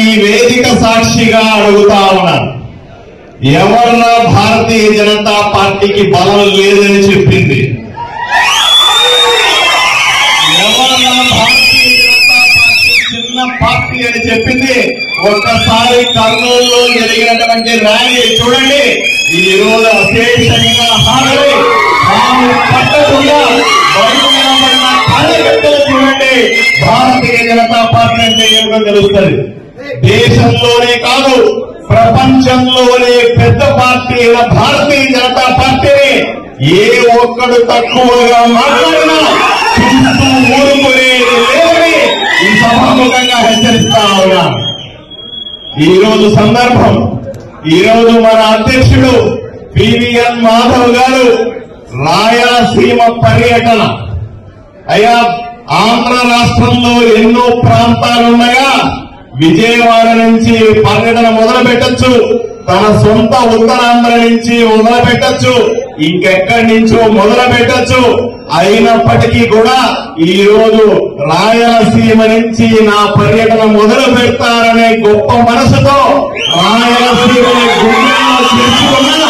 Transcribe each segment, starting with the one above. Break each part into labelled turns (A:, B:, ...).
A: ఈ వేదిక సాక్షిగా అడుగుతా ఉన్నాను, ఎవరన్నా భారతీయ జనతా పార్టీకి బలం లేదని చెప్పింది? ఎవరన్నా భారతీయ జనతా పార్టీ చిన్న పార్టీ అని చెప్పింది? ఒక్కసారి కర్నూలులో జరిగినటువంటి ర్యాలీ చూడండి. ఈ రోజు అశేషంగా హాజరై పట్టకుండా బయటపడిన కార్యకర్తలు చూడండి. భారతీయ జనతా పార్టీ అంటే ఏమిటో తెలుస్తుంది. దేశంలోనే కాదు ప్రపంచంలోనే పెద్ద పార్టీ అయిన భారతీయ జనతా పార్టీని ఏ ఒక్కడు తక్కువగా మాట్లాడినా చూస్తూ ఊరుకునేది లేదని ఈ సభాముఖంగా హెచ్చరిస్తా ఉన్నా. ఈ రోజు సందర్భం, ఈ రోజు మన అధ్యక్షుడు పివిఎన్ మాధవ్ గారు రాయలసీమ పర్యటన. అయ్యా, ఆంధ్ర రాష్ట్రంలో ఎన్నో ప్రాంతాలున్నాయా, విజయవాడ నుంచి పర్యటన మొదలు పెట్టచ్చు, తన సొంత ఉత్తరాంధ్ర నుంచి మొదలు పెట్టచ్చు, ఇంకెక్కడి నుంచో మొదలు పెట్టచ్చు. అయినప్పటికీ కూడా ఈ రోజు రాయలసీమ నుంచి నా పర్యటన మొదలు పెడతారనే గొప్ప మనసుతో రాయలసీమని గుండెల్లో చేసుకున్న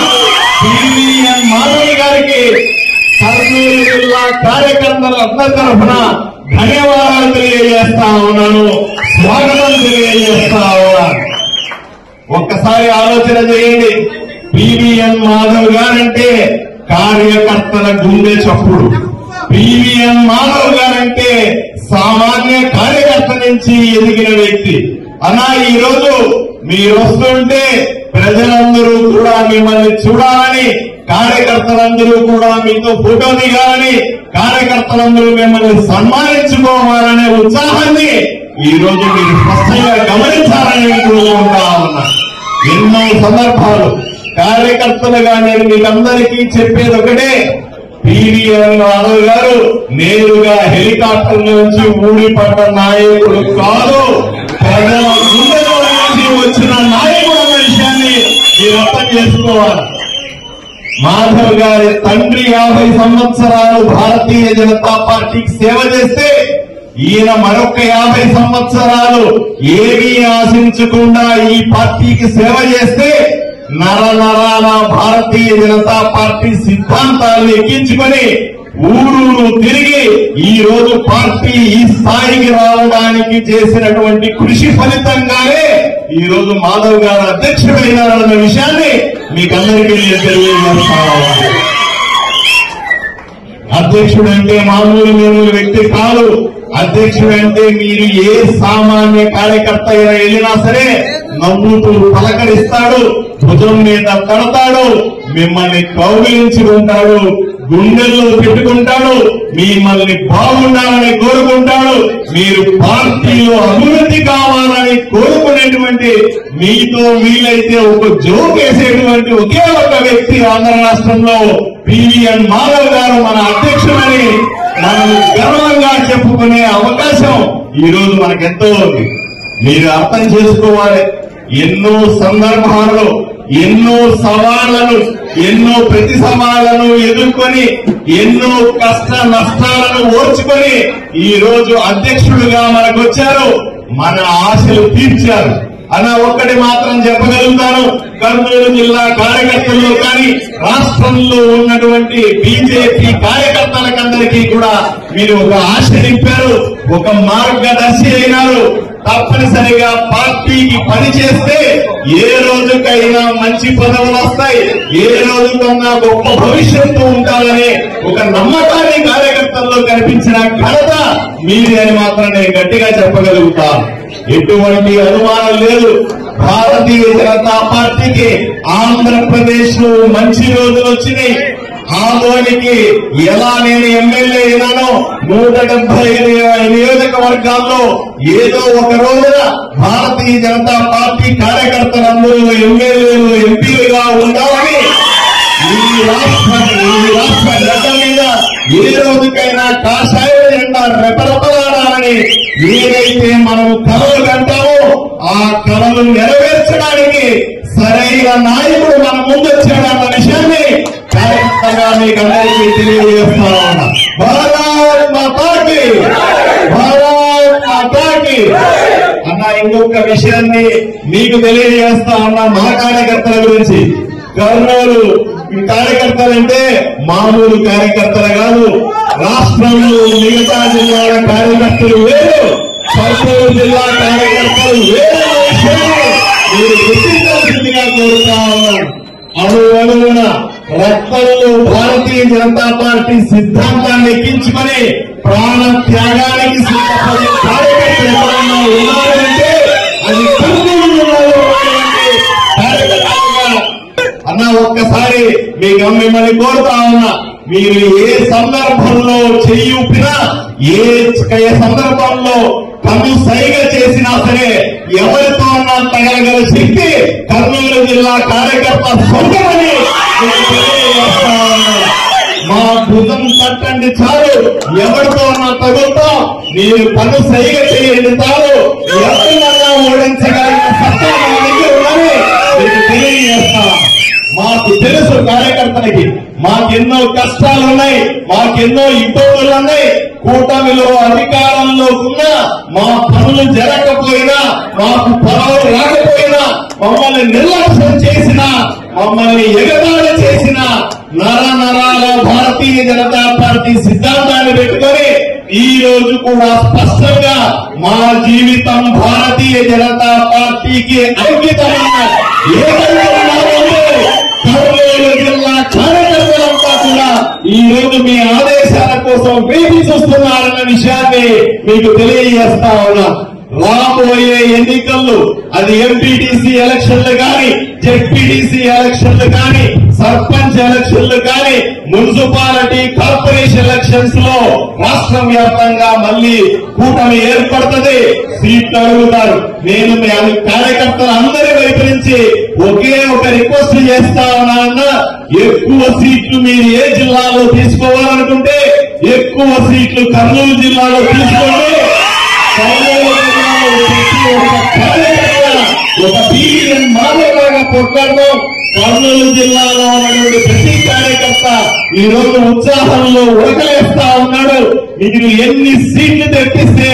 A: పివిఎన్ మాధవ్ గారికి కర్నూలు జిల్లా కార్యకర్తలందరి తరఫున ధన్యవాదాలు తెలియజేస్తా ఉన్నాను, స్వాగతం తెలియజేస్తా ఉన్నాను. ఒక్కసారి ఆలోచన చేయండి, పివిఎన్ మాధవ్ గారంటే కార్యకర్తల గుండె చప్పుడు. పివిఎన్ మాధవ్ గారంటే సామాన్య కార్యకర్త నుంచి ఎదిగిన వ్యక్తి. అన్నా, ఈ రోజు మీరు వస్తుంటే ప్రజలందరూ కూడా మిమ్మల్ని చూడాలని, కార్యకర్తలందరూ కూడా మీతో ఫోటో దిగాలని, కార్యకర్తలందరూ మిమ్మల్ని సన్మానించుకోవాలనే ఉత్సాహాన్ని ఈ రోజు మీరు స్పష్టంగా గమనించాలని కోరుకుంటా ఉన్నా. ఎన్నో సందర్భాలు కార్యకర్తలుగా నేను మీకందరికీ చెప్పేది ఒకటే, పివిఎన్ మాధవ్ గారు నేరుగా హెలికాప్టర్ నుంచి ఊడిపడ్డ నాయకుడు కాదు, ప్రజల గుండెలో నుంచి వచ్చిన నాయకుడు అన్న విషయాన్ని మీరు అర్థం చేసుకోవాలి. మాధవ్ గారి తండ్రి 50 సంవత్సరాలు భారతీయ జనతా పార్టీకి సేవ చేస్తే ఈయన మరొక 50 సంవత్సరాలు ఏమీ ఆశించకుండా ఈ పార్టీకి సేవ చేస్తే నరనరాల భారతీయ జనతా పార్టీ సిద్ధాంతాలను ఎక్కించుకొని ఊరూరు తిరిగి ఈ రోజు పార్టీ ఈ స్థాయికి రావడానికి చేసినటువంటి కృషి ఫలితంగానే ఈ రోజు మాధవ్ గారు అధ్యక్షుడైనారన్న విషయాన్ని మీకందరికీ నేను తెలియజేస్తాను. అధ్యక్షుడంటే మామూలు వ్యక్తి కాదు. అధ్యక్షుడంటే మీరు ఏ సామాన్య కార్యకర్త వెళ్ళినా సరే నవ్వుతూ పలకరిస్తాడు, భుజం మీద కడతాడు, మిమ్మల్ని కౌగిలించుకుంటాడు, గుండెల్లో పెట్టుకుంటాడు, మిమ్మల్ని బాగుండాలని కోరుకుంటాడు, మీరు పార్టీలో అభివృద్ధి కావాలని కోరుకునేటువంటి, మీతో వీలైతే ఒక జోక్ వేసేటువంటి ఒకే ఒక వ్యక్తి ఆంధ్ర రాష్ట్రంలో పివిఎన్ మాధవ్ గారు మన అధ్యక్షుడని మనం గర్వంగా చెప్పుకునే అవకాశం ఈ రోజు మనకెంతో ఉంది. మీరు అర్థం చేసుకోవాలి, ఎన్నో సందర్భాల్లో ఎన్నో సవాళ్లను, ఎన్నో ప్రతి సవాళ్లను ఎదుర్కొని, ఎన్నో కష్ట నష్టాలను ఓర్చుకొని ఈ రోజు అధ్యక్షుడుగా మనకొచ్చారు, మన ఆశలు తీర్చారు. అలా ఒక్కటి మాత్రం చెప్పగలుగుతాను, కర్నూలు జిల్లా కార్యకర్తల్లో కానీ రాష్ట్రంలో ఉన్నటువంటి బీజేపీ కార్యకర్తలకందరికీ కూడా మీరు ఒక ఆశ నింపారు, ఒక మార్గదర్శి అయినారు. తప్పనిసరిగా పార్టీకి పనిచేస్తే ఏ రోజుకైనా మంచి పదవులు వస్తాయి, ఏ రోజుకన్నా గొప్ప భవిష్యత్తు ఉండాలనే ఒక నమ్మకాన్ని కార్యకర్తల్లో కనిపించిన ఘనత మీది అని మాత్రం నేను గట్టిగా చెప్పగలుగుతాను. ఎటువంటి అనుమానం లేదు, భారతీయ జనతా పార్టీకి ఆంధ్రప్రదేశ్ లో మంచి రోజులు వచ్చినాయి. ఆందోళనకి ఎలా నేను ఎమ్మెల్యే అయినానో 175 నియోజకవర్గాల్లో ఏదో ఒక రోజున భారతీయ జనతా పార్టీ కార్యకర్తలందరూ ఎమ్మెల్యేలు ఎంపీలుగా ఉండాలని ఈ రాష్ట్ర గడ్డ మీద ఏ రోజుకైనా కాషాయ జెండా రెపరెపలాడాలని ఏదైతే మనం కలలు కంటామో ఆ కలలు నెరవేర్చడానికి సరైన నాయకుడు మన ముందొచ్చాడన్న విషయాన్ని కార్యకర్తగా మీకు అందరికీ తెలియజేస్తా ఉన్నా. భారత్ మాతాకి, భారత్ మాతాకి. అన్న ఇంకొక విషయాన్ని మీకు తెలియజేస్తా ఉన్నా మా కార్యకర్తల గురించి. కర్నూలు కార్యకర్తలంటే మామూలు కార్యకర్తలు కాదు. రాష్ట్రంలో మిగతా జిల్లాల కార్యకర్తలు వేరు, కర్నూలు జిల్లా కార్యకర్తలు వేరు. మీరు గుర్తించాల్సిందిగా కోరుతా ఉన్నాను. అణువణువున రక్తంలో భారతీయ జనతా పార్టీ సిద్ధాంతాన్ని ఎక్కించుకొని ప్రాణ త్యాగానికి సిద్ధపడే కార్యకర్తలు ఎవరైనా ఉన్నారంటే అది కర్నూలు జిల్లాలో కార్యకర్తలుగా. అన్న ఒక్కసారి మిమ్మల్ని కోరుతా ఉన్నా, మీరు ఏ సందర్భంలో చెయ్యి ఊపినా, ఏ సందర్భంలో కన్ను సైగ చేసినా సరే ఎవరితో అన్నా తగలగల శక్తి కర్నూలు జిల్లా కార్యకర్త సొంతమని తెలియజేస్తా ఉన్నా. మా భుజం తట్టండి చాలు, ఎవరితో అన్నా తగులుతాం. మీరు కన్ను సైగ చేయండి చాలు, ఎవరినన్నా ఓడించగలిగిన సత్తా మా దగ్గర ఉందని మీకు తెలియజేస్తా. మాకు తెలుసు కార్యకర్తలకి మాకెన్నో కష్టాలున్నాయి, మాకెన్నో ఇబ్బందులు ఉన్నాయి. కూటమిలో అధికారంలో ఉన్న మా పనులు జరగకపోయినా, మాకు పనులు రాకపోయినా, మమ్మల్ని నిర్లక్ష్యం చేసిన, మమ్మల్ని ఎగతాళి చేసిన నరాల భారతీయ జనతా పార్టీ సిద్ధాంతాన్ని పెట్టుకొని ఈ రోజు కూడా స్పష్టంగా మా జీవితం భారతీయ జనతా పార్టీకి అంకితమైన కర్నూలు జిల్లా కార్యకర్తలంతా కూడా ఈ రోజు మీ ఆదేశాల కోసం వేచి చూస్తున్నారన్న విషయాన్ని మీకు తెలియజేస్తా ఉన్నా. రాబోయే ఎన్నికల్లో అది ఎంపీటీసీ ఎలక్షన్లు కానీ, జెడ్పీటీసీ ఎలక్షన్లు కానీ, సర్పంచ్ ఎలక్షన్లు కానీ, మున్సిపాలిటీ కార్పొరేషన్ ఎలక్షన్స్ లో రాష్ట్ర వ్యాప్తంగా మళ్లీ కూటమి ఏర్పడుతుంది. సీట్లు అడుగుతారు. నేను మీ కార్యకర్తలు అందరి వైపు నుంచి ఒకే ఒక రిక్వెస్ట్ చేస్తా ఉన్నా, ఎక్కువ సీట్లు మీరు ఏ జిల్లాలో తీసుకోవాలనుకుంటే ఎక్కువ సీట్లు కర్నూలు జిల్లాలో తీసుకోండి. కర్నూలు జిల్లాలో ప్రతి ఒక్క కార్యకర్త ఒక బిలియన్ మానవులాగా పొట్లాడడం. కర్నూలు జిల్లాలో ఉన్నటువంటి ప్రతి కార్యకర్త ఈ రోజు ఉత్సాహంలో ఉడకలేస్తా ఉన్నాడు. మీరు ఎన్ని సీట్లు తెప్పిస్తే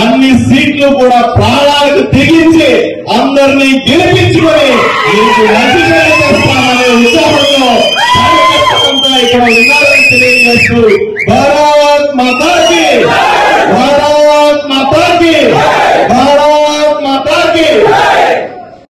A: అన్ని సీట్లు కూడా ప్రాణాలకు తెగించి అందరినీ గెలిపించుకొని మీకు రాజకీయాలు చేస్తామనే ఉత్సాహంలో కార్యకర్తలంతా ఇక్కడ ఉన్నారని తెలియజేస్తూ భారత్ మాతాకి, భారత్ మాతాకి, భారత్ మాతాకి.